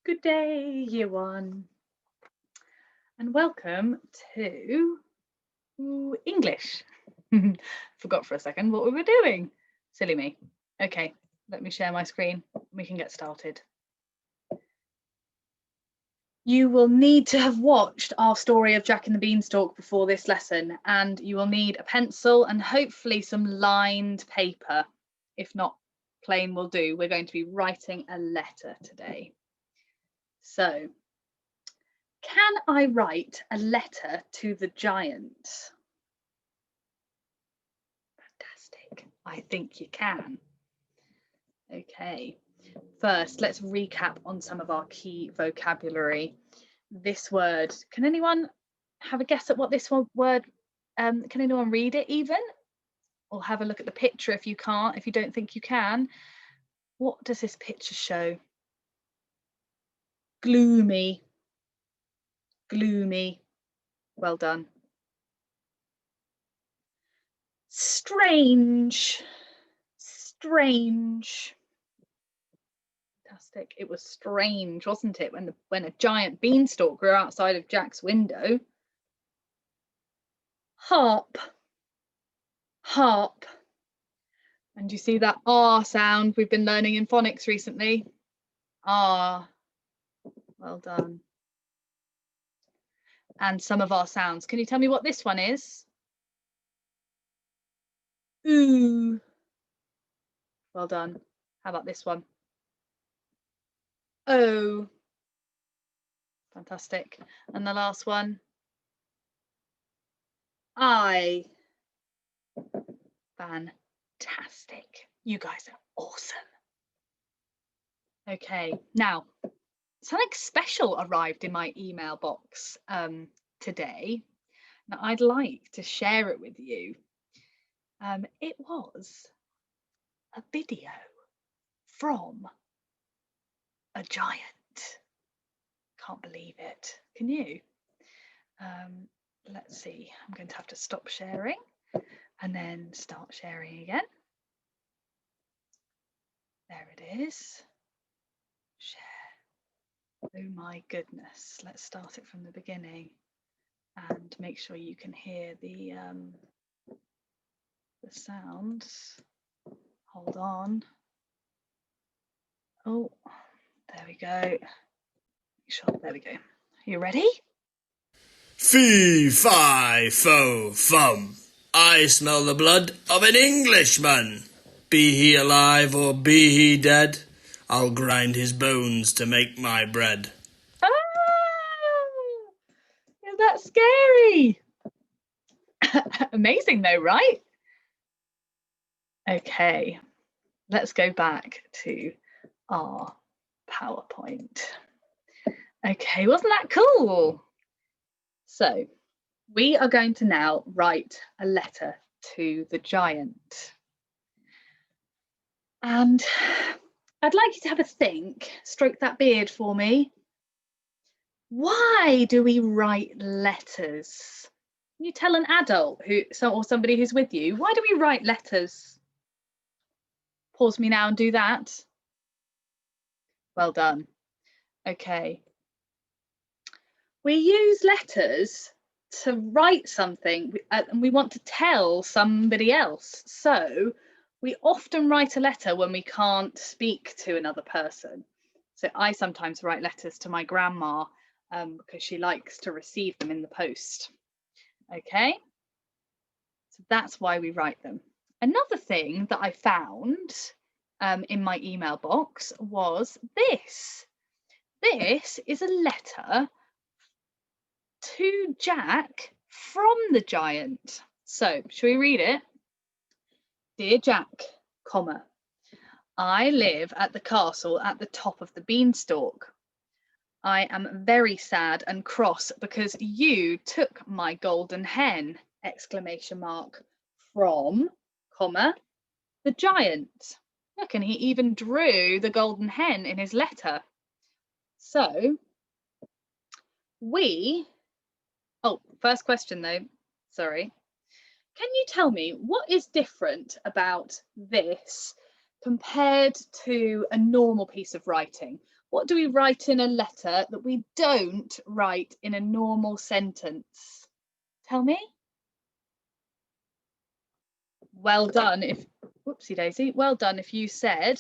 Good day, year one, and welcome to English. Forgot for a second what we were doing. Silly me. Okay, let me share my screen. We can get started. You will need to have watched our story of Jack and the Beanstalk before this lesson, and you will need a pencil and hopefully some lined paper. If not, plain will do. We're going to be writing a letter today. So, can I write a letter to the giant? Fantastic. I think you can. Okay. First, let's recap on some of our key vocabulary. This word, can anyone have a guess at what this word, can anyone read it even? Or have a look at the picture if you can't, if you don't think you can. What does this picture show? Gloomy. Gloomy. Well done. Strange. Strange. Fantastic. It was strange, wasn't it, when a giant beanstalk grew outside of Jack's window. Harp. Harp. And you see that R sound we've been learning in phonics recently? R. Well done. And some of our sounds. Can you tell me what this one is? Ooh. Well done. How about this one? O. Fantastic. And the last one? I. Fantastic. You guys are awesome. Okay, now something special arrived in my email box today. Now I'd like to share it with you. It was a video from a giant. Can't believe it. Can you? Let's see. I'm going to have to stop sharing and then start sharing again. There it is. Share. Oh my goodness. Let's start it from the beginning and make sure you can hear the sounds. Hold on. Oh, there we go. Sure, there we go. Are you ready? Fee, fi, fo, fum. I smell the blood of an Englishman. Be he alive or be he dead, I'll grind his bones to make my bread. Oh, is that scary? Amazing though, right? Okay, let's go back to our PowerPoint. Okay, wasn't that cool? So we are going to now write a letter to the giant. And I'd like you to have a think, stroke that beard for me. Why do we write letters? Can you tell an adult or somebody who's with you, why do we write letters? Pause me now and do that. Well done. Okay. We use letters to write something and we want to tell somebody else. So we often write a letter when we can't speak to another person. So I sometimes write letters to my grandma because she likes to receive them in the post. Okay, so that's why we write them. Another thing that I found in my email box was this. This is a letter to Jack from the giant. So, shall we read it? Dear Jack, comma, I live at the castle at the top of the beanstalk. I am very sad and cross because you took my golden hen, exclamation mark, from, comma, the giant. Look, and he even drew the golden hen in his letter. So, first question though, sorry. Can you tell me what is different about this compared to a normal piece of writing? What do we write in a letter that we don't write in a normal sentence? Tell me. Well done if, whoopsie daisy, well done if you said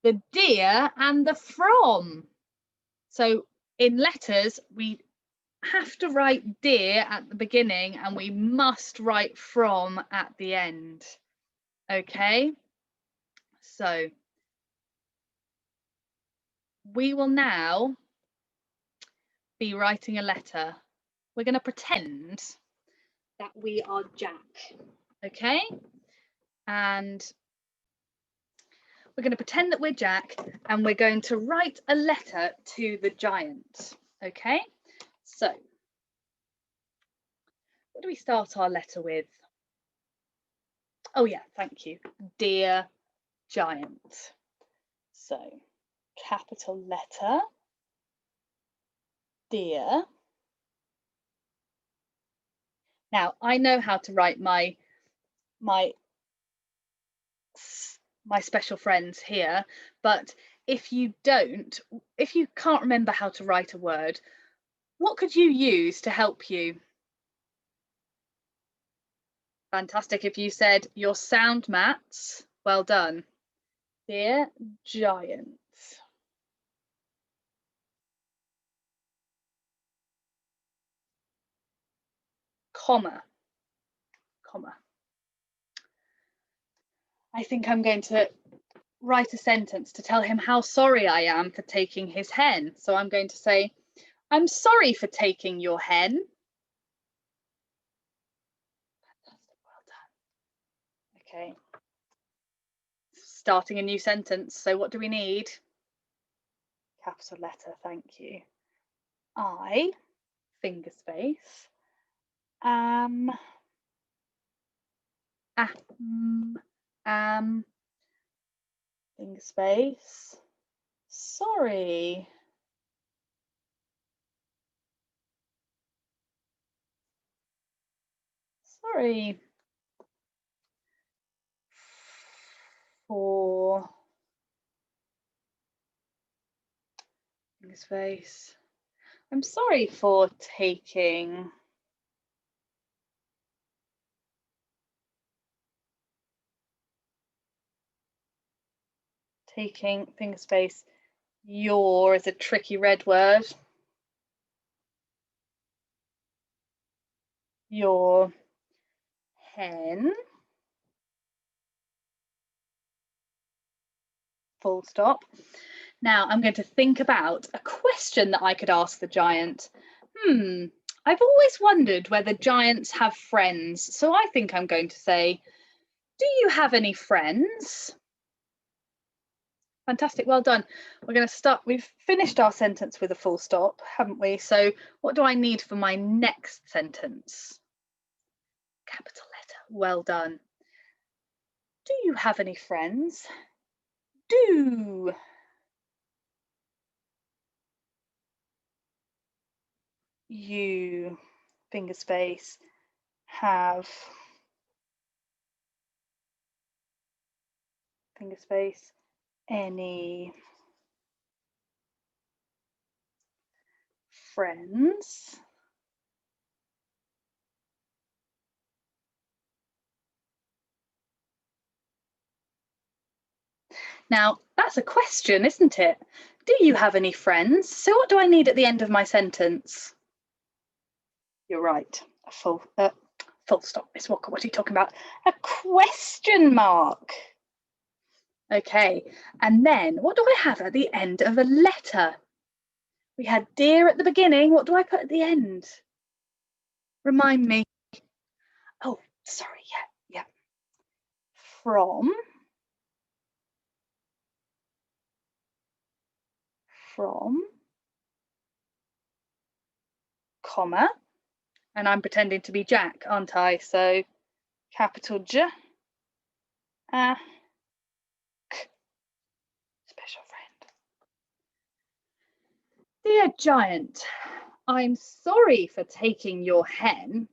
the dear and the from. So in letters, we have to write dear at the beginning and we must write from at the end. Okay, so we will now be writing a letter. We're going to pretend that we are Jack, okay? And we're going to pretend that we're Jack and we're going to write a letter to the giant, okay? So, what do we start our letter with? Oh yeah, thank you. Dear giant. So, capital letter, dear. Now, I know how to write my special friends here, but if you don't, if you can't remember how to write a word, what could you use to help you? Fantastic if you said your sound mats. Well done. Dear giant. Comma. Comma. I think I'm going to write a sentence to tell him how sorry I am for taking his hen. So I'm going to say, I'm sorry for taking your hen. Fantastic, well done. Okay. Starting a new sentence. So what do we need? Capital letter, thank you. I, finger space, am, finger space, sorry. Sorry for, finger space, I'm sorry for taking finger space, your is a tricky red word. Your hen, full stop. Now I'm going to think about a question that I could ask the giant. I've always wondered whether giants have friends, so I think I'm going to say, do you have any friends? Fantastic, well done. We're going to start, we've finished our sentence with a full stop, haven't we? So what do I need for my next sentence? Capital letter, well done. Do you have any friends? Do you, finger space, have, finger space, any friends? Now, that's a question, isn't it? Do you have any friends? So what do I need at the end of my sentence? You're right, a full stop, Miss Walker, what are you talking about? A question mark. Okay, and then what do I have at the end of a letter? We had dear at the beginning, what do I put at the end? Remind me. Oh, sorry, yeah. From, comma, and I'm pretending to be Jack, aren't I? So capital J, special friend. Dear giant, I'm sorry for taking your hen.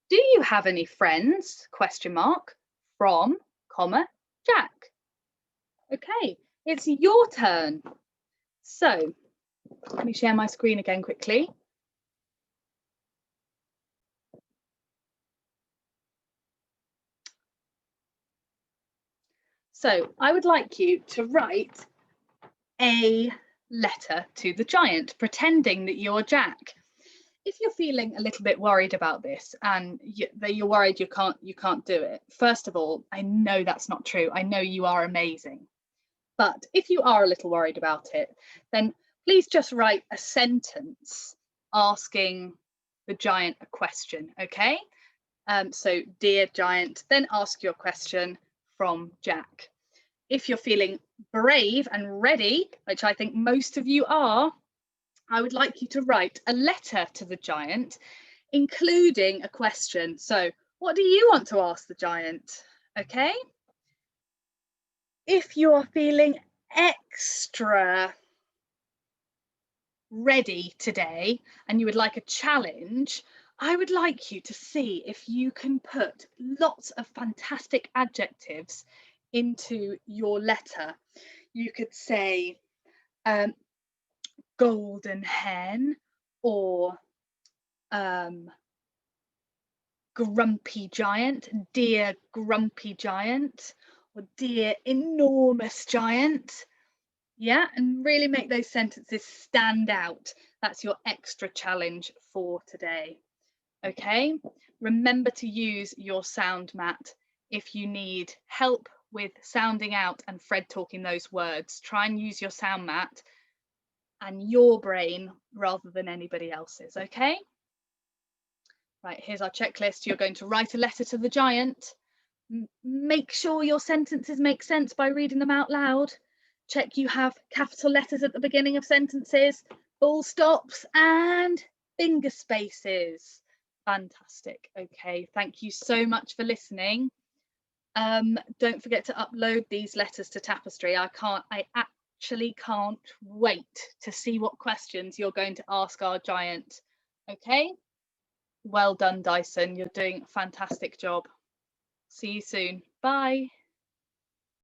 Do you have any friends? Question mark. From, comma, Jack. Okay, it's your turn. So let me share my screen again quickly. So I would like you to write a letter to the giant, pretending that you're Jack. If you're feeling a little bit worried about this and you're worried you can't do it, first of all, I know that's not true. I know you are amazing. But if you are a little worried about it, then please just write a sentence asking the giant a question, okay? So, dear giant, then ask your question from Jack. If you're feeling brave and ready, which I think most of you are, I would like you to write a letter to the giant, including a question. So, what do you want to ask the giant? Okay. If you're feeling extra ready today and you would like a challenge, I would like you to see if you can put lots of fantastic adjectives into your letter. You could say golden hen, or grumpy giant, dear grumpy giant, or dear enormous giant. Yeah, and really make those sentences stand out. That's your extra challenge for today. Okay, remember to use your sound mat if you need help with sounding out and Fred talking those words. Try and use your sound mat and your brain rather than anybody else's. Okay, right, here's our checklist. You're going to write a letter to the giant. Make sure your sentences make sense by reading them out loud. Check you have capital letters at the beginning of sentences, full stops and finger spaces. Fantastic. Okay, thank you so much for listening. Don't forget to upload these letters to Tapestry. I actually can't wait to see what questions you're going to ask our giant. Okay, well done, Dyson. You're doing a fantastic job. See you soon. Bye.